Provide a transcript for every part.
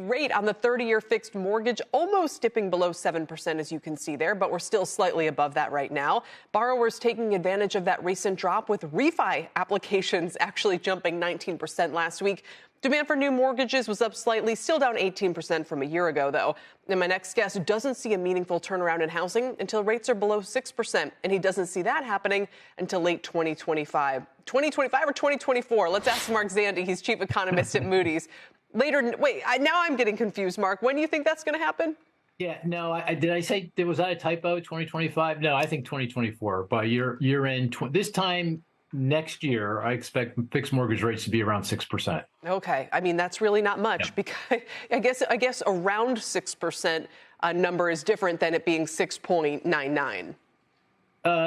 rate on the 30-year fixed mortgage almost dipping below 7%, as you can see there, but we're still slightly above that right now. Borrowers taking advantage of that recent drop, with refi applications actually jumping 19% last week. Demand for new mortgages was up slightly, still down 18% from a year ago, though. And my next guest doesn't see a meaningful turnaround in housing until rates are below 6%, and he doesn't see that happening until late 2025. 2025 or 2024? Let's ask Mark Zandi. He's chief economist at Moody's. Now I'm getting confused, Mark. When do you think that's going to happen? Yeah, no, did I say, was that a typo, 2025? No, I think 2024. By year end, this time next year, I expect fixed mortgage rates to be around 6%. Okay. I mean, that's really not much, because I guess around 6% number is different than it being 6.99.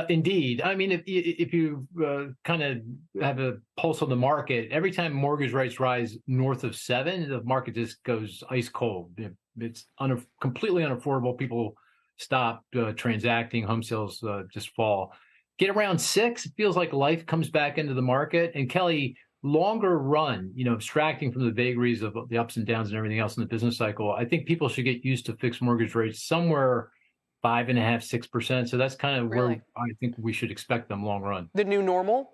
Indeed. I mean, if you kind of have a pulse on the market, every time mortgage rates rise north of 7, the market just goes ice cold. It's completely unaffordable. People stop transacting. Home sales just fall. Get around 6, it feels like life comes back into the market. And Kelly, longer run, abstracting from the vagaries of the ups and downs and everything else in the business cycle, I think people should get used to fixed mortgage rates somewhere 5.5%, 6%. So that's kind of where I think we should expect them long run. The new normal?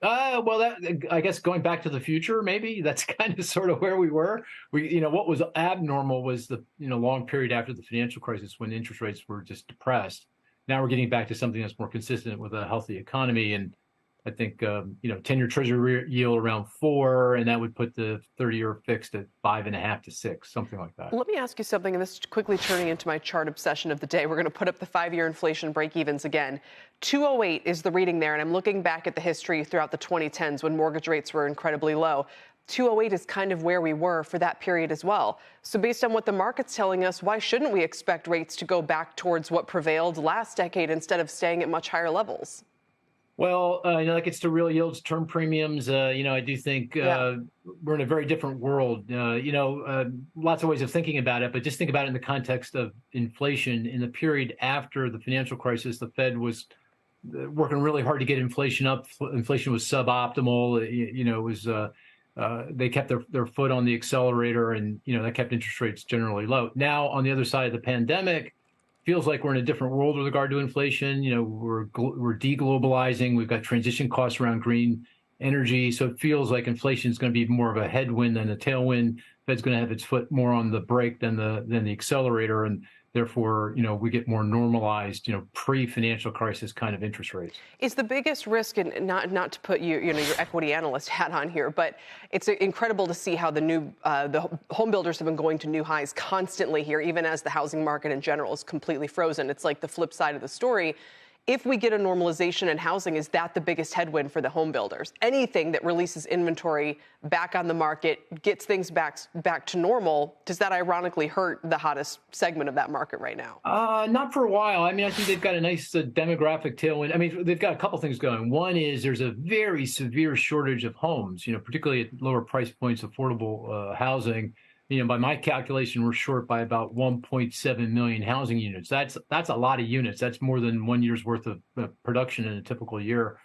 Well, I guess going back to the future, maybe that's kind of sort of where we were. What was abnormal was the long period after the financial crisis when interest rates were just depressed. Now we're getting back to something that's more consistent with a healthy economy. And I think, 10-year treasury yield around 4, and that would put the 30-year fixed at 5.5 to 6, something like that. Let me ask you something, and this is quickly turning into my chart obsession of the day. We're going to put up the 5-year inflation break-evens again. 208 is the reading there, and I'm looking back at the history throughout the 2010s when mortgage rates were incredibly low. 208 is kind of where we were for that period as well. So based on what the market's telling us, why shouldn't we expect rates to go back towards what prevailed last decade instead of staying at much higher levels? Well, that gets to real yields, term premiums. I do think we're in a very different world. Lots of ways of thinking about it, but just think about it in the context of inflation. In the period after the financial crisis, the Fed was working really hard to get inflation up. Inflation was suboptimal. It was they kept their foot on the accelerator, and that kept interest rates generally low. Now, on the other side of the pandemic, feels like we're in a different world with regard to inflation. We're deglobalizing. We've got transition costs around green energy, so it feels like inflation is going to be more of a headwind than a tailwind. Fed's going to have its foot more on the brake than the accelerator, and therefore, we get more normalized, pre-financial crisis kind of interest rates. Is the biggest risk, and not to put your equity analyst hat on here, but it's incredible to see how the home builders have been going to new highs constantly here, even as the housing market in general is completely frozen. It's like the flip side of the story. If we get a normalization in housing, is that the biggest headwind for the home builders? Anything that releases inventory back on the market, gets things back to normal, does that ironically hurt the hottest segment of that market right now? Not for a while. I mean, I think they've got a nice demographic tailwind. I mean, they've got a couple things going. One is there's a very severe shortage of homes, particularly at lower price points, affordable housing. By my calculation, we're short by about 1.7 million housing units. That's a lot of units. That's more than 1 year's worth of production in a typical year.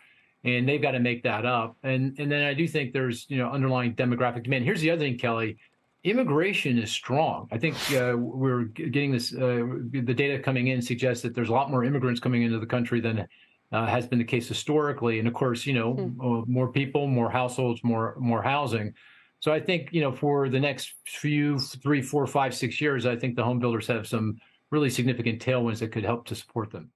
And they've got to make that up. And then I do think there's, underlying demographic demand. Here's the other thing, Kelly. Immigration is strong. I think we're getting this, the data coming in suggests that there's a lot more immigrants coming into the country than has been the case historically. And of course, more people, more households, more housing. So I think, for the next 3, 4, 5, 6 years, I think the home builders have some really significant tailwinds that could help to support them.